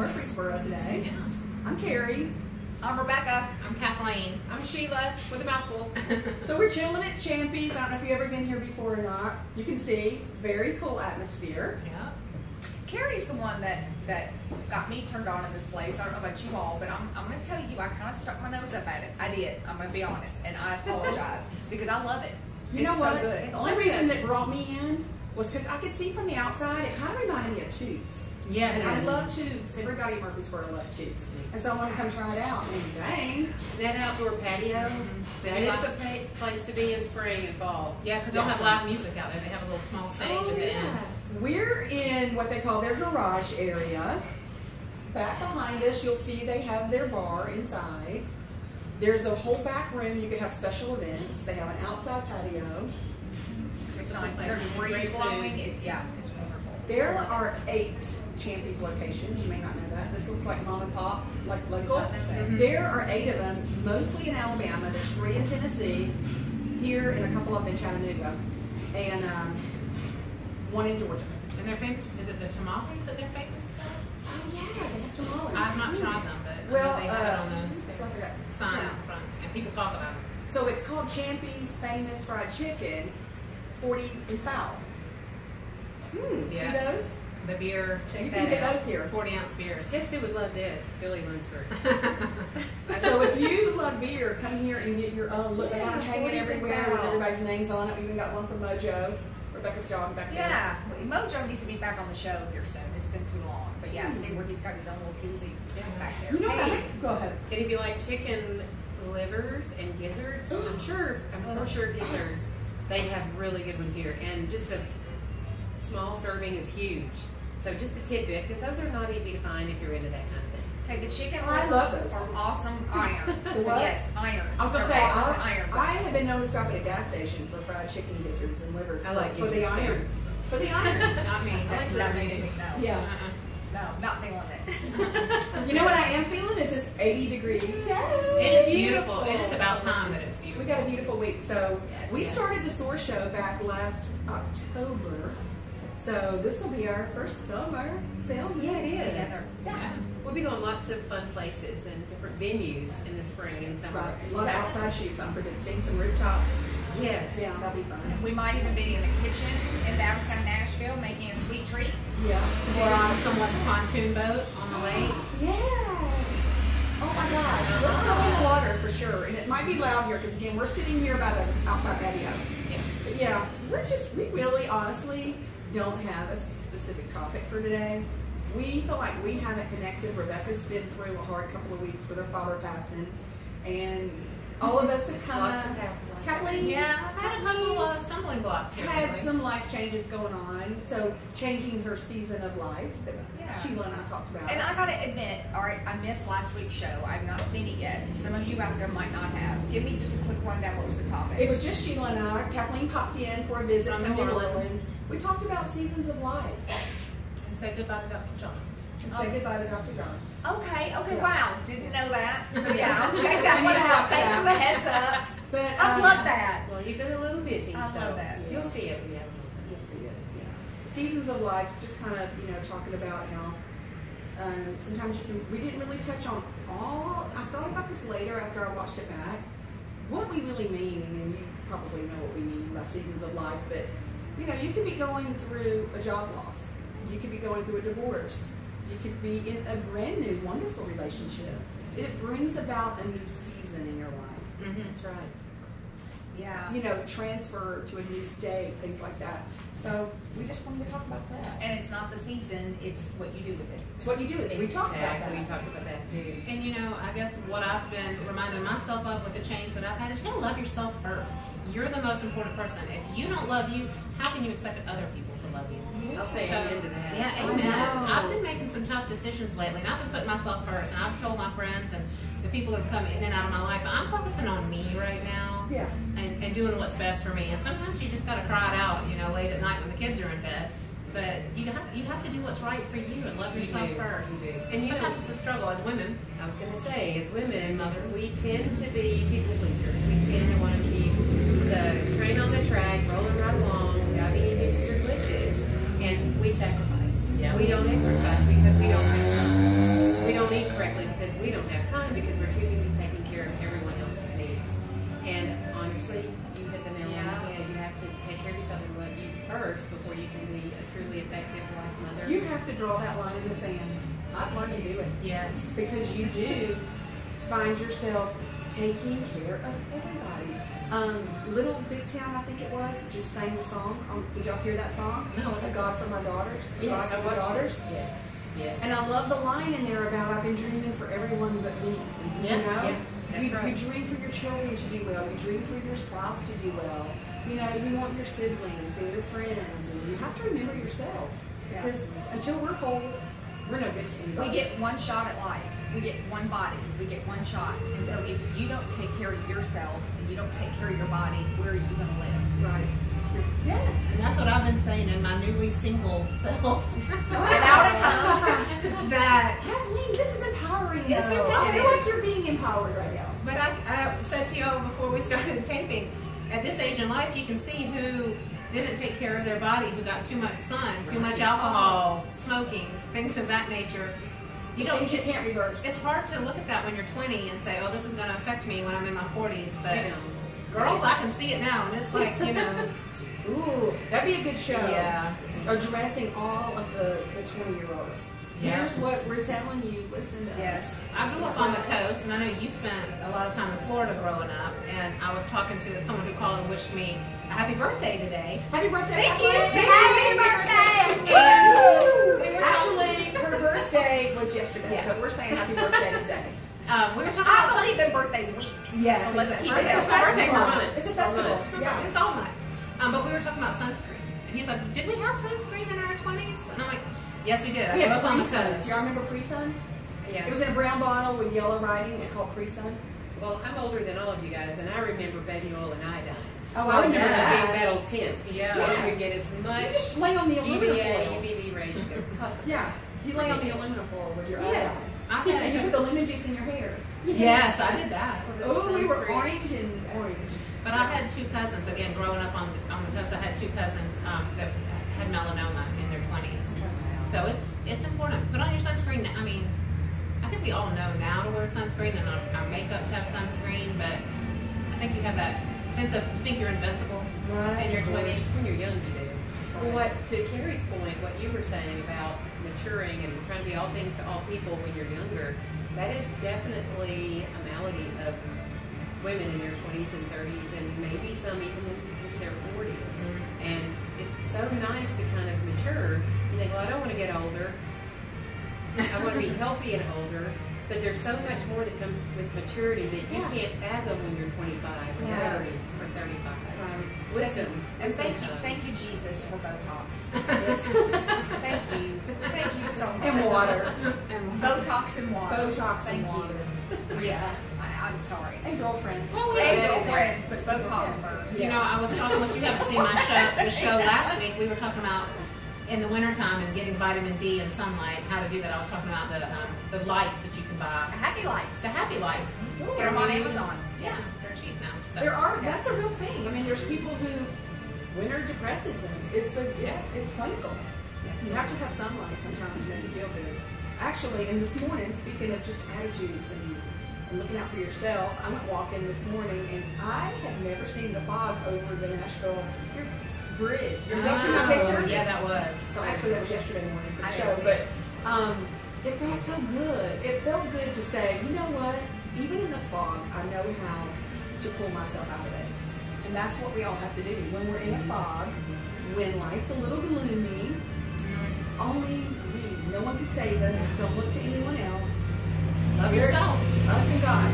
Murfreesboro today. Yeah. I'm Carrie. I'm Rebecca. I'm Kathleen. I'm Sheila with a mouthful. So we're chilling at Champy's. I don't know if you've ever been here before or not. You can see, very cool atmosphere. Yeah. Carrie's the one that got me turned on in this place. I don't know about you all, but I'm going to tell you, I kind of stuck my nose up at it. I did. I'm going to be honest, and I apologize because I love it. You know what? So good. The only reason that brought me in was because I could see from the outside, it kind of reminded me of Tubes. Yeah. And I love Tubes. Everybody at Murfreesboro loves Tubes. And so I wanted to come try it out. And dang. That outdoor patio, that is the place to be in spring and fall. Yeah, because they'll have live music out there. They have a little small stage at the end. We're in what they call their garage area. Back behind us, you'll see they have their bar inside. There's a whole back room. You could have special events. They have an outside patio. It's nice. There's a breeze blowing. It's wonderful. There are 8 Champy's locations. You may not know that. This looks like mom and pop, like local. There are 8 of them, mostly in Alabama. There's 3 in Tennessee, here, and a couple of them in Chattanooga, and 1 in Georgia. And they're famous. Is it the tamales that they're famous for? Oh yeah, they have tamales. I've not tried them, but Well, I know they have it on the the sign out front, and people talk about it. So it's called Champy's Famous Fried Chicken, 40s and foul. Yeah. See those? The beer, You can get those here. 40-ounce beers. Guess who would love this? Billy Lunsford. So if you love beer, come here and get your own. Look, they got them hanging 40s and everywhere foul. with everybody's names on it. We even got one from Mojo. Rebecca's dog back there. Yeah, Mojo needs to be back on the show here soon. It's been too long. But yeah, see where he's got his own little koozie back there. You know what? Hey. Go ahead. And if you like chicken livers and gizzards, I'm sure gizzards, they have really good ones here. And just a small serving is huge. So just a tidbit, because those are not easy to find if you're into that kind of thing. Okay, the chicken I love livers those. are awesome iron. So What? yes, iron. I was gonna They're say, awesome iron. I have been known to stop at a gas station for fried chicken gizzards and livers. I like for the gizzards, iron. too. For the iron. Not me. That doesn't me, no. Yeah. No, not feeling it. You know what I am feeling is this 80 degree. It is beautiful. It is about time that it's beautiful. We got a beautiful week. So Yes, we yes. started the SOAR Show back last October. So this will be our first summer film. Yeah, it is. Together. Yeah. We'll be going lots of fun places and different venues in the spring and summer. Right. A lot of outside shoots, I'm predicting. Some rooftops. Yes. Yeah, that'll be fun. We might even be in the kitchen in downtown Nashville making a sweet treat. Yeah. Or on someone's pontoon boat on the lake. Yes. Oh my gosh. Let's go in the water for sure. And it might be loud here because again, we're sitting here by the outside patio. Yeah. But yeah, we really honestly don't have a specific topic for today. We feel like we haven't connected. Rebecca's been through a hard couple of weeks with her father passing. And all of us have kind Lots of, of happiness. Kathleen, Yeah, I've had a couple of stumbling blocks here. had lately. some life changes going on. So changing her season of life that Yeah. Sheila and I talked about. And I gotta admit, all right, I missed last week's show. I've not seen it yet. Some of you out there might not have. Give me just a quick rundown. What was the topic? It was just Sheila and I. Kathleen popped in for a visit From from New New Orleans. Orleans. We talked about seasons of life And say goodbye to Dr. Jones. and say goodbye to Dr. Jones. Okay, Yeah. wow, didn't know that. So yeah, Yeah. I'll check that We one need to out. watch Thanks that. for the heads up. But I love that. Well, you've been a little busy, I so love that. you'll see it when you have You'll see it. Yeah. Seasons of life. Just kind of talking about how sometimes you can. We didn't really touch on all. I thought about this later after I watched it back. What we really mean, and you probably know what we mean by seasons of life, but you could be going through a job loss. You could be going through a divorce. You could be in a brand new, wonderful relationship. It brings about a new season in your life. That's right. Yeah. Transfer to a new state, things like that. So we just wanted to talk about that. And it's not the season, it's what you do with it. It's what you do with it. We talked about Exactly. We that. talked about that too. And I guess what I've been reminding myself of with the change that I've had is you gotta love yourself first. You're the most important person. If you don't love you, how can you expect other people to love you? I'll say amen to that. Yeah, I amen. know. I've been making some tough decisions lately, and I've been putting myself first. And I've told my friends and the people that have come in and out of my life, I'm focusing on me right now. Yeah. And doing what's best for me. And sometimes you just gotta cry it out, late at night when the kids are in bed. But you have to do what's right for you and love yourself first. You do. And sometimes it's a struggle as women. I was going to say, as women, Mothers. we tend to be people pleasers. We tend to want to keep the train on the track, rolling right along without any hitches or glitches, and we sacrifice. Yeah. We don't exercise because we don't have time. we don't eat correctly because we don't have time because we're too busy taking care of everyone else's needs. And honestly, you hit the nail on the head. You have to take care of yourself and love you first before you can be a truly effective wife, mother. You have to draw that line in the sand. I've learned to do it. Yes. Because you do find yourself taking care of everybody. Little Big Town, I think it was, just sang the song. Did y'all hear that song? No. A God for my daughters. A Yes, God for my daughters. Yes. Yes. And I love the line in there about I've been dreaming for everyone but me. Yeah, You know? yeah, that's right. You dream for your children to do well. You dream for your spouse to do well. You know, you want your siblings and your friends, and you have to remember yourself. Yeah. Because until we're whole, we're no good to anybody. We get one shot at life. We get one body. We get one shot. And so if you don't take care of yourself and you don't take care of your body, where are you going to live? Right. Yes. And that's what I've been saying in my newly single self. And out it comes. That Kathleen, this is empowering. It's though. I empowering. feel like you're being empowered right now. But I said to y'all before we started taping, at this age in life, you can see who didn't take care of their body, who got too much sun, too much alcohol, smoking, things of that nature. You don't. Things you can't reverse. It's hard to look at that when you're 20 and say, "Oh, this is going to affect me when I'm in my 40s." But You know. girls, I can see it now, and it's like, you know, Ooh, that'd be a good show. yeah. Addressing all of the 20-year-olds. Yeah. Here's what we're telling you. Listen to us. Yes. I grew up on the coast, and I know you spent a lot of time in Florida growing up. And I was talking to someone who called and wished me a happy birthday today. Happy birthday, Thank Kathleen. you. Happy birthday! Woo! We were Actually, her birthday was yesterday, Yeah. but we're saying happy birthday today. We were talking about I believe in birthday weeks. Yes, So let's exactly. keep it It's a that way. festival. months. It's a festival. Months. Yeah. it's all mine. But we were talking about sunscreen. And he's like, did we have sunscreen in our 20s? And I'm like, yes, we did. I We grew had up on the Pre-Sun. coast. Do y'all remember Pre-Sun? Yeah. It was in a brown bottle with yellow writing. It was called Pre-Sun. Well, I'm older than all of you guys, and I remember baby oil and iodine. Oh, I remember yeah. that. Big metal tints. Yeah. So you could get as much Just lay on the aluminum UVA, foil. UVB rays you could possibly. Yeah, you lay on the aluminum foil with your Yes. eyes. And you put the lemon juice in your hair. Yes, I did that. Oh, we were Sunscreen. orange and orange. But I had two cousins, again, growing up on the coast, I had two cousins that had melanoma in their 20s. So it's important. Put on your sunscreen. I mean, I think we all know now to wear sunscreen, and our makeups have sunscreen, but I think you have that sense of, you think you're invincible in your 20s. When you're young, you do. Well, what to Carrie's point, what you were saying about maturing and trying to be all things to all people when you're younger, that is definitely a malady of women in their 20s and 30s, and maybe some even into their 40s. Mm-hmm. And it's so nice to kind of mature. You think, well, I don't want to get older. I want to be healthy and older. But there's so much more that comes with maturity that you can't fathom when you're 25 or 30 or 35. Wisdom. And thank you, Jesus, for Botox. Thank you so much. And water. Botox and water. Botox Thank and water. you. Yeah, I'm sorry. And girlfriends. And girlfriends, but Botox first. You know, I was talking, what you haven't seen the show last week, we were talking about in the wintertime and getting vitamin D and sunlight, how to do that. I was talking about the lights that you can buy. Happy lights. The happy lights. Get them on Amazon. Yeah, they're cheap now. So. There are, that's a real thing. I mean, there's people who winter depresses them. It's clinical. You have to have sunlight sometimes to make you feel good. Actually, and this morning, speaking of just attitudes and looking out for yourself, I went walking this morning and I had never seen the fog over the Nashville bridge. Did you see my picture? Yeah, that was. So actually, that was yesterday morning for the I show, didn't see but it felt so good. It felt good to say, you know what? Even in the fog, I know how to pull myself out of it. And that's what we all have to do. When we're in a fog, when life's a little gloomy, only we. No one can save us. Don't look to anyone else. Love We're yourself. Us and God.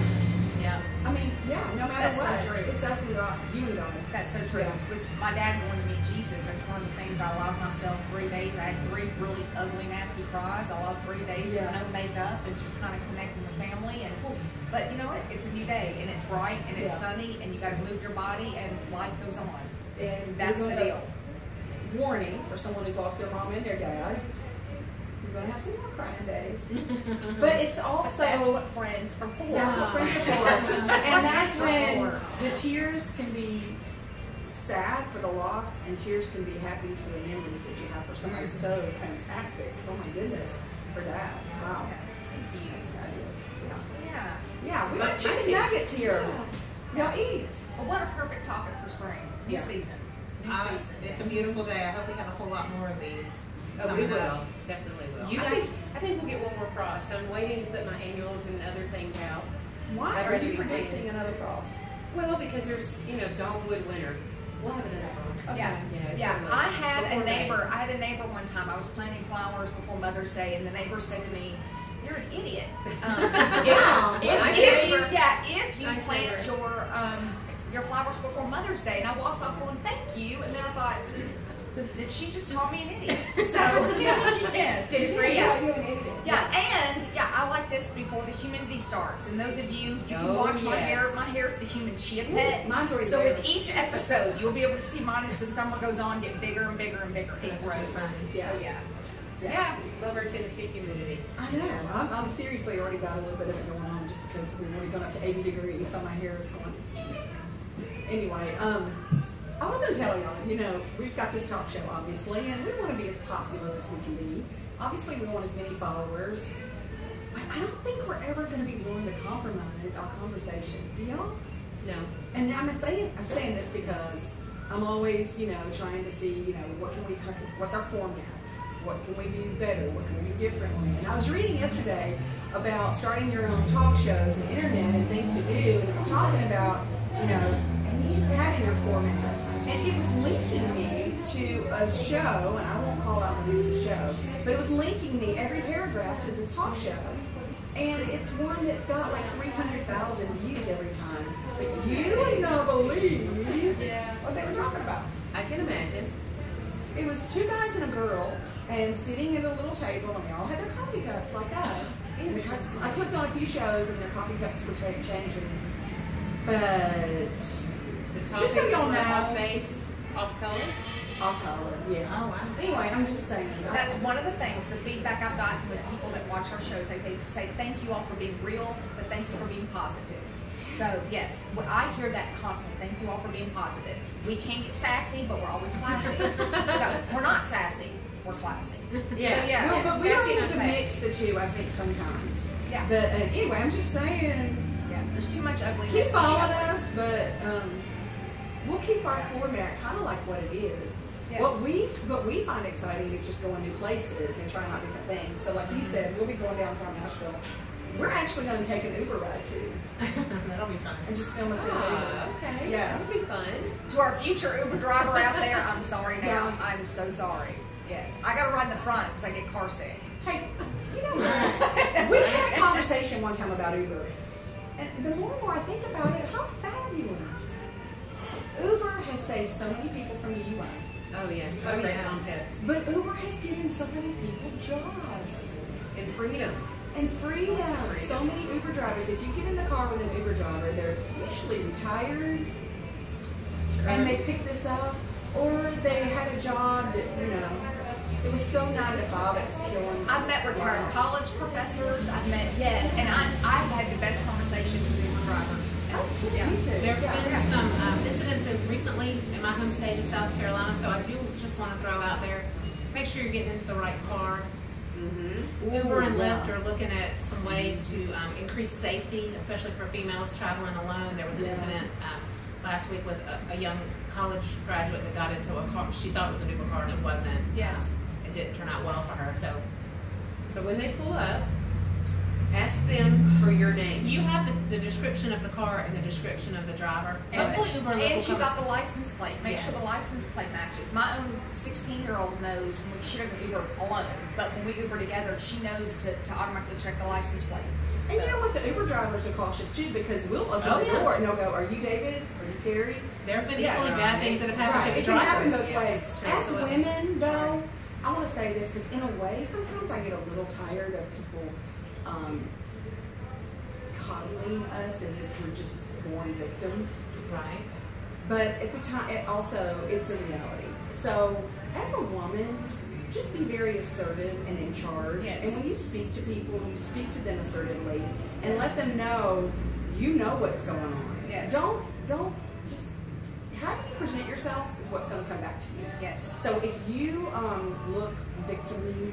Yeah. I mean, yeah, no matter That's so what. true. It's us and God. You and God. That's so true. Yeah. With my dad going to meet Jesus, that's one of the things I allowed myself 3 days. I had 3 really ugly, nasty cries. I allowed 3 days of no makeup and just kind of connecting with family. But you know what? It's a new day, and it's bright, and it's sunny, and you got to move your body, and life goes on. And That's the deal. Warning for someone who's lost their mom and their dad. You're going to have some more crying days. But it's also... That's what friends are for. That's what friends are for. And that's when the tears can be sad for the loss, and tears can be happy for the memories that you have for somebody so fantastic. Oh my goodness, her dad. Wow. Thank you. That's fabulous. Yeah. Yeah, we My got chicken team. nuggets here. Y'all eat. Well, what a perfect topic for spring. New Yeah. season. New season. It's a beautiful day. I hope we have a whole lot more of these. Oh, we coming will. up. Definitely will. You I think we'll get one more frost. I'm waiting to put my annuals and other things out. Why I'd are rather you be predicting planning. another frost? Well, because there's, dogwood winter. We'll have another frost. Yeah, it's yeah. summer. I had Before a May. neighbor. I had a neighbor one time. I was planting flowers before Mother's Day, and the neighbor said to me, "You're an idiot." Wow. Nice if you, neighbor. if you Nice plant neighbor. your flowers before Mother's Day, and I walked off going, "Thank you," and then I thought, did she just call me an idiot? So yes, Did it freeze? Yeah. You're an idiot. I like this before the humidity starts. And those of you can Oh, watch my yes. hair. My hair is the human chia pet. Mine's already So there. with each episode, you'll be able to see mine as the summer goes on, get bigger and bigger and bigger. It That's grows. too funny. Yeah. So yeah. Yeah. Love our Tennessee humidity. I know. I'm seriously already got a little bit of it going on just because we've already gone up to 80 degrees, so my hair is going. Anyway, I want to tell y'all, we've got this talk show, obviously, and we want to be as popular as we can be. Obviously, we want as many followers, but I don't think we're ever going to be willing to compromise our conversation. Do y'all? No. And I'm saying this because I'm always, trying to see, what's our format? What can we do better? What can we do differently? And I was reading yesterday about starting your own talk shows and internet and things to do, and it was talking about, having your format. And it was linking me to a show, and I won't call out the name of the show, but it was linking me every paragraph to this talk show. And it's one that's got like 300,000 views every time. But you would not believe what they were talking about. I can imagine. It was two guys and a girl, and sitting at a little table, and they all had their coffee cups like us. And I clicked on a few shows, and their coffee cups were changing. But The just so y'all were know, off base, off color. off color, yeah. Oh, wow. Anyway, I'm just saying. That's one of the things, the feedback I've gotten with people that watch our shows. They say, thank you all for being real, but thank you for being positive. So, yes, I hear that constantly. Thank you all for being positive. We can't get sassy, but we're always classy. No, we're not sassy. We're classy. Yeah. So, yeah. No, but we don't Sassy have to and mix the two, I think, sometimes. Yeah. But anyway, I'm just saying, Yeah. There's too much ugliness. keep in the following ugly. us, but we'll keep our format kind of like what it is. Yes. What we find exciting is just going new places and trying out different things. So like you said, we'll be going downtown Nashville. We're actually going to take an Uber ride too, That'll be fun. and just film us in an Ah, Uber. okay. Yeah. That would be fun. To our future Uber driver out there, I'm sorry now. Yeah. I'm so sorry. Yes. I got to ride in the front because I get car sick. Hey, you know what? We had a conversation one time about Uber, and the more and more I think about it, how fabulous! Uber has saved so many people from the U.S. Oh yeah. Oh, Great yeah. concept. But Uber has given so many people jobs And freedom. and freedom. So many Uber drivers, if you get in the car with an Uber driver, they're usually retired and they pick this up, or they had a job that, it was so 9 to 5, it was killing. I've met retired college professors. I've met, and I've had the best conversations with Uber drivers. Us too, Yeah. me too. There have Yeah. been some incidences recently in my home state of South Carolina, so I do just want to throw out there, make sure you're getting into the right car. Mm-hmm. Uber and yeah. Lyft are looking at some ways to increase safety, especially for females traveling alone. There was an Yeah. incident last week with a young college graduate that got into a car. She thought it was an Uber car and it wasn't. Yes. It didn't turn out well for her. So when they pull up, ask them for your name. You have the description of the car and the description of the driver. Hopefully Uber and Lyft will And you cover- got the license plate. Make sure Yes. the license plate matches. My own 16-year-old knows when she doesn't Uber alone, but when we Uber together, she knows to automatically check the license plate. And you know what? The Uber drivers are cautious too, because we'll open Oh, the yeah. door and they'll go, "Are you David? Are you Carrie?" There have been Yeah, equally no, bad things that have happened Right. to It the can happen drivers. both ways. it's true. As Absolutely. women, though, I want to say this because in a way, sometimes I get a little tired of people coddling us as if we're just born victims. Right. But at the time, it's a reality. So, as a woman, just be very assertive and in charge. Yes. And when you speak to people, you speak to them assertively and let them know you know what's going on. Yes. Don't just how do you present yourself is what's going to come back to you. Yes. So if you look victim-y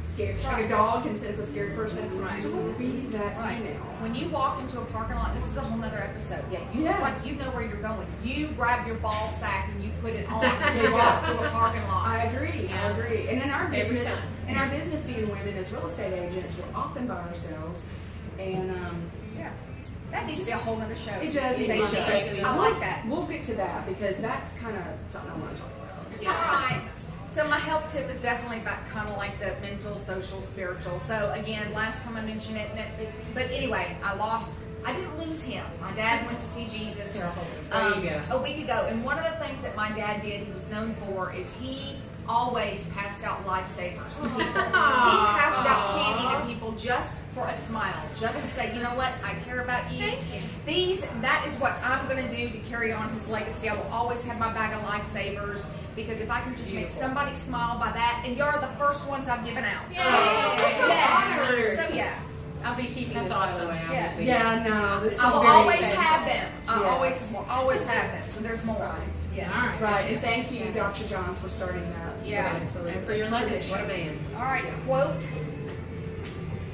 scared. Right. Like a dog can sense a scared person. Right. Don't be that Right. female. When you walk into a parking lot, this is a whole nother episode. Yeah, you Yes. like you know where you're going. You grab your ball sack and you put it on and you walk through a parking lot. I agree. Yeah. I agree. And in our Every business, time. being women as real estate agents, we're often by ourselves, and Yeah. That needs to be a whole nother show. it does. Just need say to show. be. I like that. We'll get to that because that's kind of something I want to talk about. Yeah. All right. So my health tip is definitely about kind of like the mental, social, spiritual. So again, last time I mentioned it, but anyway, I didn't lose him. My dad went to see Jesus There you go. a week ago. And one of the things that my dad did, he was known for, is he always passed out lifesavers to people. He passed out candy to people just for a smile, just to say, you know what, I care about you. That is what I'm going to do to carry on his legacy. I will always have my bag of lifesavers because if I can just make somebody smile by that, and you're the first ones I've given out. Yay. Yes. So yeah. I'll be keeping That's this, by the awesome. way. Yeah. Yeah, no, this I was will very always special. have them. I Yes. will always have them. So there's more. Right. Yes. All right. Right, and thank you, Dr. Johns, for starting that. Yeah. Absolutely. And for your legacy, what a man. All right. Quote.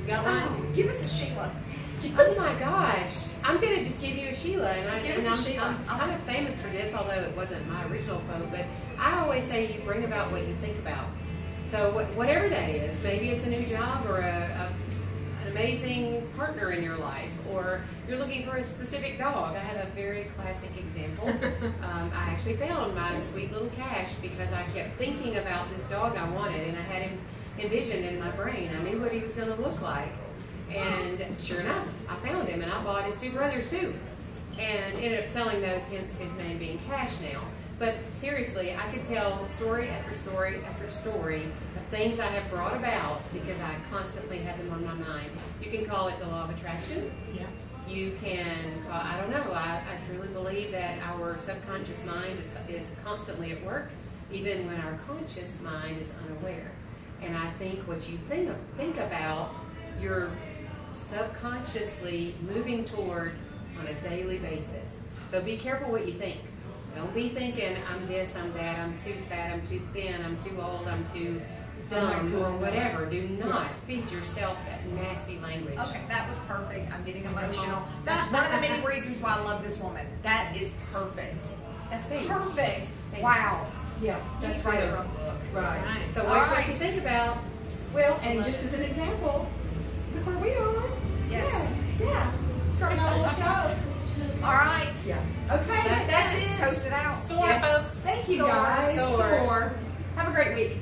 You got one? Give us a Sheila. Oh my gosh. I'm going to just give you a Sheila. Give us a Sheila. I'm kind of famous for this, although it wasn't my original quote, but I always say you bring about what you think about. So whatever that is, maybe it's a new job or an amazing partner in your life, or you're looking for a specific dog. I have a very classic example. I actually found my sweet little Cash because I kept thinking about this dog I wanted, and I had him envisioned in my brain. I knew what he was going to look like. And sure enough, I found him, and I bought his two brothers too, and ended up selling those, hence his name being Cash now. But seriously, I could tell story after story after story of things I have brought about because I constantly had them on my mind. You can call it the law of attraction. Yeah. You can, I don't know, I truly believe that our subconscious mind is constantly at work, even when our conscious mind is unaware. And I think what you think about, you're subconsciously moving toward on a daily basis. So be careful what you think. Don't be thinking, I'm this, I'm that, I'm too fat, I'm too thin, I'm too old, I'm too dumb, or whatever. Do not feed yourself that nasty language. Okay, that was perfect. I'm getting emotional. That's one of the many reasons why I love this woman. That is perfect. That's perfect. Wow. Yeah, that's right. Right. Right. So All watch right. what you think about. Well, and just as an example, look where we are. Yes. Yeah. Starting out a little show. All right. Yeah. Okay, that's it. Toast it out. SOAR, Yes. folks. Thank you, SOAR. guys. SOAR. SOAR. Have a great week.